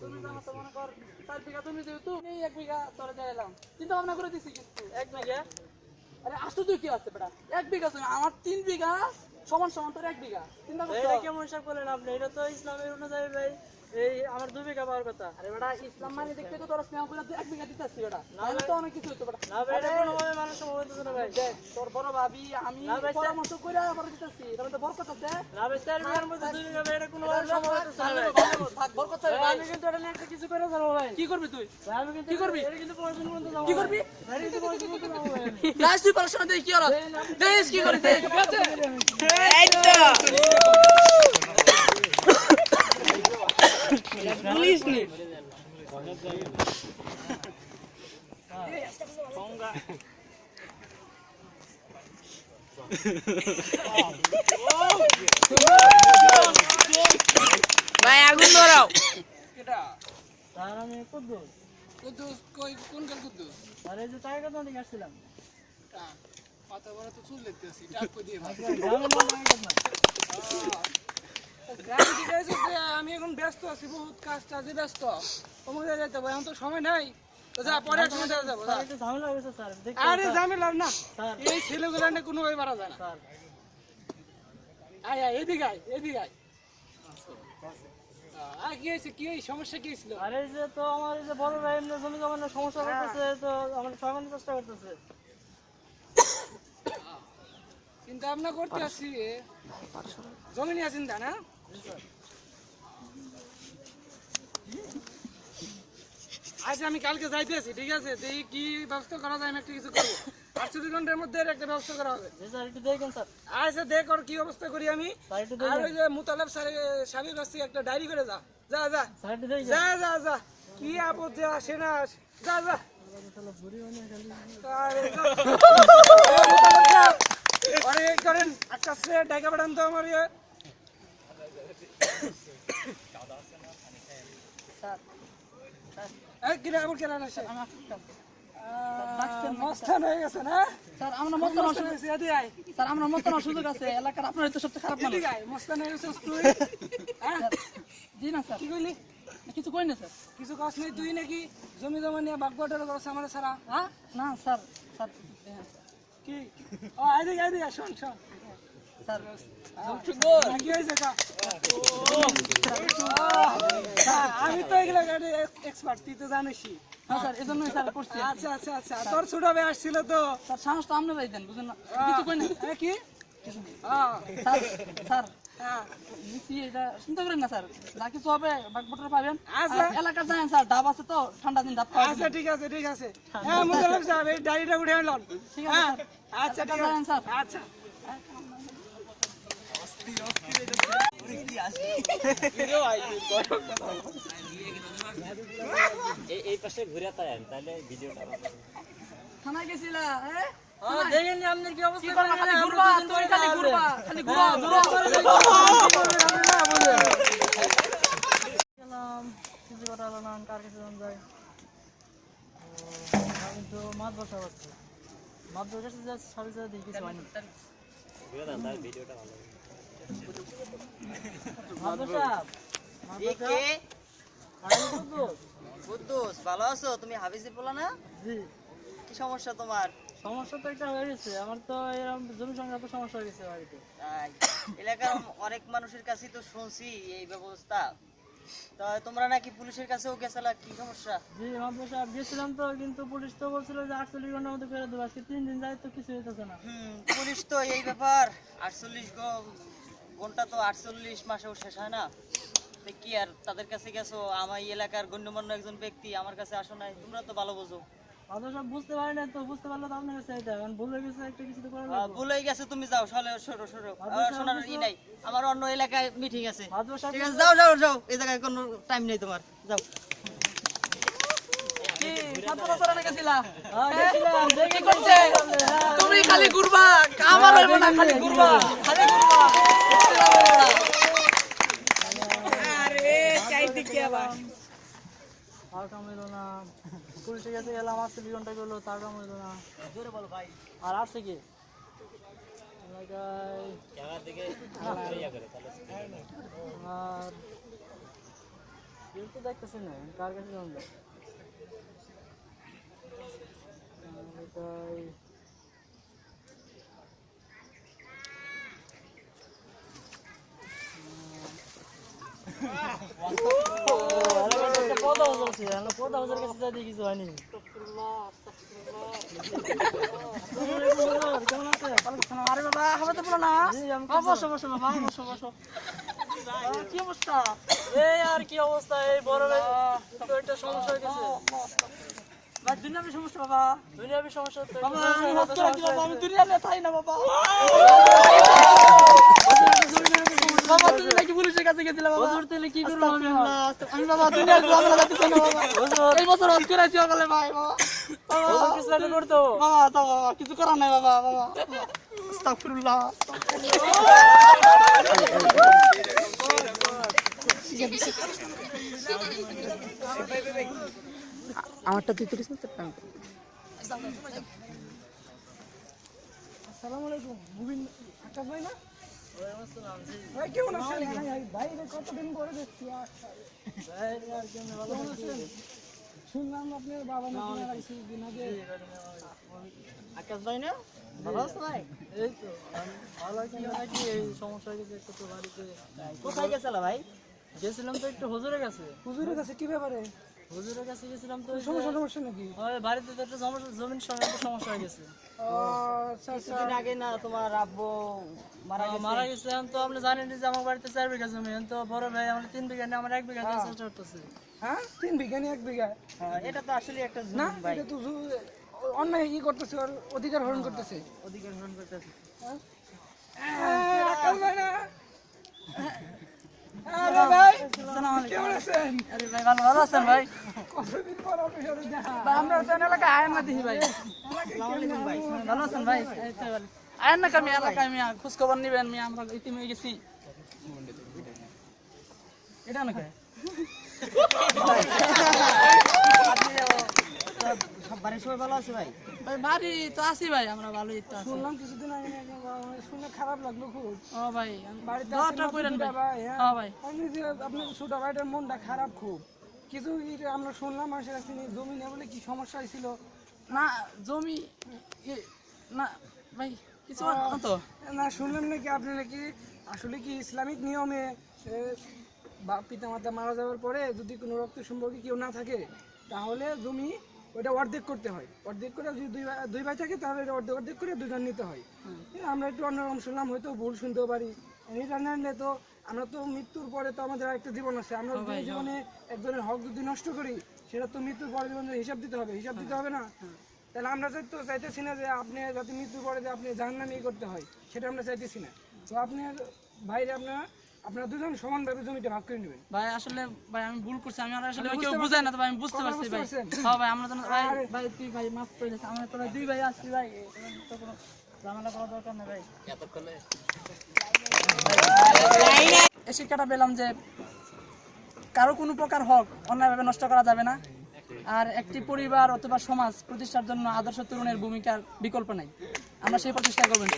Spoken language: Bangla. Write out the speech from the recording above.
তুমি জানো তো মনে কর 4 বিঘা তুমি দিও তুই এই 1 বিঘা তোরে দিলাম চিন্তা ভাবনা করে দিছি কিন্তু 1 বিঘা আরে আশ্চর্য কি আছে বেটা 1 বিঘা তুমি আমার 3 বিঘা সমান সমান তোর 1 বিঘা চিন্তা করো এটা কেমন হিসাব করলেন আপনি এটা তো ইসলামের অনুযায়ী ভাই এই আমার 2 বিঘা পাওয়ার কথা আরে বেটা ইসলাম মানে দেখতে তো তোর স্নেহ করে 1 বিঘা দিতেছি বেটা নাহলে তো অনেক কিছু হতো বেটা না ভাই এটা কোনো ভাবে মানুষ সম্ভব হইতেছে না ভাই দেখ তোর বড় ভাবি আমি পরামর্শ কইরা পরে দিতেছি তাহলে তো বরকত আছে না ভাই 4 বিঘার মধ্যে 2 বিঘা ভাই এটা কোনো ভাবে সম্ভব হইতেছে না ভাই থাক বরকত আছে আমি কিন্তু এটা নিয়ে একটা কিছু করে যাবো ভাই কি করবি তুই আমি কিন্তু কি করবি এটা কিন্তু পড়াশোনা করতে যাবো কি করবি ভাই এটা কিন্তু পড়াশোনা করতে যাবো ভাই লাস্ট তুই পড়াশোনা দেই কি হলো দেশ কি করি দেখ এই তো পুলিশ নি ভাই আগুন ধরাও কেটা স্যার আমি কুদ্দুস কুদ্দুস কই কোন কাল কুদ্দুস আর এই যে টাকা কত নিয়ে আসছিলাম কত বড় তো চুল দেখতেছি টাকা দিয়ে ভাই গ্রামে ঠিক আছে যে আমি এখন ব্যস্ত আছি বহুত কাজ টাজে ব্যস্ত তোমাকে যাইতে হবে এখন তো সময় নাই তো যা পরে এক সময় যাবো স্যার একটু ঝামেলা হয়েছে স্যার আরে ঝামেলা না স্যার এই ছেলেগুলো না কোনো ভাবে মারা যায় না স্যার আয় আয় এদিকে আয় এদিকে আয় আর কি হয়েছে কি এই সমস্যা কি ছিল আরে এই যে তো আমার এই যে বড় ভাই এমনি জমি জমানোর সমস্যা করতেছে তো আমার সমাধানের চেষ্টা করতেছে চিন্তা ভাবনা করতে আসছি জমি নিয়ে চিন্তা না আচ্ছা আমি কালকে যাইতেছি ঠিক আছে দেখি কি ব্যবস্থা করা যায় আমি একটা কিছু করবো 48 ঘন্টার মধ্যে একটা ব্যবস্থা করা হবে স্যার একটু দেখেন স্যার আচ্ছা দেখ আর কি অবস্থা করি আমি স্যার একটু আর দেখেন ওই যে মুতালেব স্বামীর কাছ থেকে একটা ডায়েরি করে যা যা যা স্যার একটু দেখেন যা যা যা কি আপদ যে আসে না যা যা আরে যা। আরে করেন একটা সে ডাইকা পাঠান তো আমার ইয়ে এই কিরে আবার কেন আসে মস্তান হয়ে গেছে না স্যার আমরা মস্তান মস্তান হয়ে গেছে এদিকে আয় স্যার আমরা মস্তান সুযোগ আছে এলাকার আপনার তো সবচেয়ে খারাপ মানুষ এদিকে আয় মস্তান হয়ে গেছিস তুই হ্যাঁ জি না স্যার কি কইলি কিছু কই না স্যার কিছু কাজ নেই তুই নাকি জমি জমা নিয়ে বাগবাটার করছ আমার সারা হ্যাঁ না স্যার স্যার কি ও এদিকে এদিকে আয়, শোন শোন স্যার কি হয়েছে কা আমি তো এগুলা গাড়ি এক্সপার্ট তুই তো জানিসই হ্যাঁ স্যার এজন্যই স্যার করছি আচ্ছা আচ্ছা আচ্ছা তোর ছোট ভাই আসছিল তো স্যার সাহস তো আপনি ভাই দেন বুঝেন না কিছু কই না কি স্যার স্যার হ্যাঁ নিচি এটা চিন্তা করেন না স্যার যা কিছু হবে বাগবটর পাবেন আচ্ছা। আর এলাকার যান স্যার ডাব আছে তো ঠান্ডা দিন ডাব খাওয়া আচ্ছা ঠিক আছে ঠিক আছে হ্যাঁ মুদালাম সাহেব এই ডায়েরিটা উঠে আনলাম ঠিক আছে হ্যাঁ স্যার। আচ্ছা ঠিক যান আছে স্যার আচ্ছা এই পাশে ঘুরে তাহলে ভিডিওটা থানায় গেছিলা হ্যাঁ দেখেন আপনার কি অবস্থা খালি ঘুরবা তুমি খালি ঘুরবা খালি ঘুরবা গেলাম কিছু কথা বললাম কার কাছে যাই আমি তো মাছ বসা পাচ্ছি মাছ বসা কাছে যাচ্ছি সাড়ে চার দিকে কিছু হয়নি ঘুরে দেন তাহলে ভিডিওটা ভালো হবে। মাছ বসা কুদ্দুস ভালো আছো? তুমি হাফিজি বলো না? জি কি সমস্যা তোমার? সমস্যা তো একটা হয়ে গেছে আমার তো এরকম জমি সংক্রান্ত সমস্যা হয়ে গেছে বাড়িতে তাই, এলাকার অনেক মানুষের কাছেই তো শুনছি এই ব্যবস্থা। তা তোমরা নাকি পুলিশের কাছেও গেছিলা, কি সমস্যা? জি মাছ বসা গেছিলাম তো কিন্তু পুলিশ তো বলছিল যে 48 ঘন্টার মধ্যে করে দেবো আজকে 3 দিন যায় তো কিছু হইতেছে না পুলিশ তো এই ব্যাপার 48 ঘন্টা তো 48 মাসেও শেষ হয় না। তো কি আর তাদের কাছে গেছো? আমার এই এলাকার গণ্যমান্য একজন ব্যক্তি, আমার কাছে আসো নাই, তোমরা তো ভালো বোঝো। মাছ বসা বুঝতে পারি না তো বুঝতে পারলে তো আপনার কাছে আইতে হবে ভুলে গেছে একটা কিছু তো করার লাগবে ভুলে গেছে, তুমি যাও, সরো সরো সরো। শোনার ই নাই, আমার অন্য এলাকায় মিটিং আছে। মাছ বসা ঠিক আছে, যাও যাও যাও, এই জায়গায় কোনো টাইম নেই তোমার, যাও। কি সাতটা বছর আগে গেছিলা গেছিলাম দেখি করছে তুমি খালি ঘুরবা আমার হইব না খালি ঘুরবা আরে চাইতে কি আবার আর কাম হইলো না পুলিশের কাছে গেলাম 48 ঘন্টা গেলো তার কাম হইলো না জোরে বলো ভাই। আর আছে কি এলাকায় ক্যামেরার দিকে ইয়া করে তাহলে আর তো দেখতেছি না কার কাছে যাবো কিছু হয়নি কেমন আছে আরে বাবা খাবার তো বলো না জি, আমি বসো বসো বাবা বসো বসো কি অবস্থা এই আর কি অবস্থা এই বড় ভাই তো একটা সমস্যা হয়ে গেছে ভাই দুনিয়াবি সমস্যা বাবা দুনিয়াবি সমস্যা তো বাবা আমি হাত করে রাখি বাবা আমি দুনিয়া নিয়ে তাই না বাবা বাবা তুমি নাকি পুলিশের কাছে গেছিলে বাবা হুজুর তাহলে কি করবো আমি আমি বাবা দুনিয়ার গোলামের কাছে চাই না বাবা হুজুর এই বছর হাত করে আছি সকালে ভাই বাবা হুজুর কিছু একটা করতো বাবা তো বাবা কিছু করার নাই বাবা বাবা আস্তাগফিরুল্লাহ আমারটা তুই তুলিস না তোরটা আসসালামু আলাইকুম মুবিন আকাশ ভাই না ভাই কেমন আছেন ভাই রে কতদিন পরে দেখছি কেমন আছেন শুনলাম আপনার বাবা নাকি মারা গেছে দিন আগে আকাশ ভাই না ভালো আছে ভাই এই তো ভালো কি নাকি এই সমস্যা হয়ে গেছে একটু তো বাড়িতে কোথায় গেছিল ভাই? গেছিলাম তো একটু হুজুরের কাছে হুজুরের কাছে কি ব্যাপারে হুজুরের কাছে গেছিলাম তো ওই যে- সমস্যা নাকি ওই বাড়িতে তো একটা সমস্যা জমির সঙ্গে একটা সমস্যা হয়ে গেছে আচ্ছা আচ্ছা কিছুদিন আগে না তোমার আব্বু মারা গেছে? মারা গেছে এখন তো আপনি জানেন যে আমার বাড়িতে 4 বিঘা জমি এখন তো বড় ভাই আমার 3 বিঘা নেই আমার 1 বিঘা দিয়ে চেষ্টা করতেছে হ্যাঁ 3 বিঘা নি 1 বিঘা হ্যাঁ, এটা তো আসলে একটা না জুলুম ভাই, এটা তো অন্যায় ই করতেছে ওর অধিকার হরণ করতেছে অধিকার হরণ করতেছে। আকাশ ভাই না আরে ভাই কেমন আছেন আরে ভাই ভালো আছেন ভাই কতদিন পর আপনার সাথে দেখা ভাই আমরা তো এলাকায় আয়েন না দেখি ভাই আসসালামু আলাইকুম ভাই। ভালো আছেন ভাই আয়েন না কামি এলাকায় মিয়া খোঁজ খবর নিবেন মিয়া আমরা ইতিম হয়ে গেছি এটা না কয় সব বাড়ির সবাই ভালো আছে ভাই? ভাই বাড়ি তো আছি ভাই আমরা ভালোই তো আছি শুনলাম কিছুদিন আগে শুনে খারাপ লাগলো খুব ও ভাই বাড়িতে দোয়াটা কইরেন ভাই হ্যাঁ ভাই আপনি যে আপনার ছোট ভাইটার মনটা খারাপ খুব কিছু আমরা শুনলাম মানুষের কাছে জমি নেই বলে কি সমস্যা হয়েছিল না জমি না ভাই কিছু না তো না শুনলাম নাকি আপনি নাকি আসলে কি ইসলামিক নিয়মে পিতা মাতা মারা যাওয়ার পরে যদি কোনো রক্ত সম্পর্কে কেউ না থাকে তাহলে জমি ওইটা অর্ধেক করতে হয় অর্ধেক করে যদি দুই ভাই থাকে তাহলে এটা অর্ধেক করে দুজন নিতে হয় আমরা একটু অন্যরকম শুনলাম হয়তো ভুল শুনতেও পারি এটা না নিলে তো আমরা তো মৃত্যুর পরে তো আমাদের একটা জীবন আছে আমরা যদি জীবনে একজনের হক যদি নষ্ট করি সেটা তো মৃত্যুর পরে জীবনের হিসাব দিতে হবে না তাহলে আমরা তো চাইতেছি না যে আপনি যাতে মৃত্যুর পরে যে আপনি জাহান্নামে করতে হয় সেটা আমরা চাইতেছি না তো আপনার বাইরে আপনারা দুজন সমানভাবে জমিটা ভাগ করে নেবেন ভাই আসলে ভাই আমি ভুল করছি আমি আসলে কেউ বুঝাই না তো ভাই আমি বুঝতে পারছি ভাই হ্যাঁ ভাই আমরা তো ভাই ভাই তুই ভাই মাফ করে দিস আমরা তো ভাই দুই ভাই আসছি ভাই তো কোনো ঝামেলা করার দরকার নেই ভাই এই শিক্ষাটা পেলাম যে কারো কোনো প্রকার হক অন্যায়ভাবে নষ্ট করা যাবে না আর একটি পরিবার অথবা সমাজ প্রতিষ্ঠার জন্য আদর্শ তরুণের ভূমিকার বিকল্প নাই আমরা সেই প্রচেষ্টা করবেন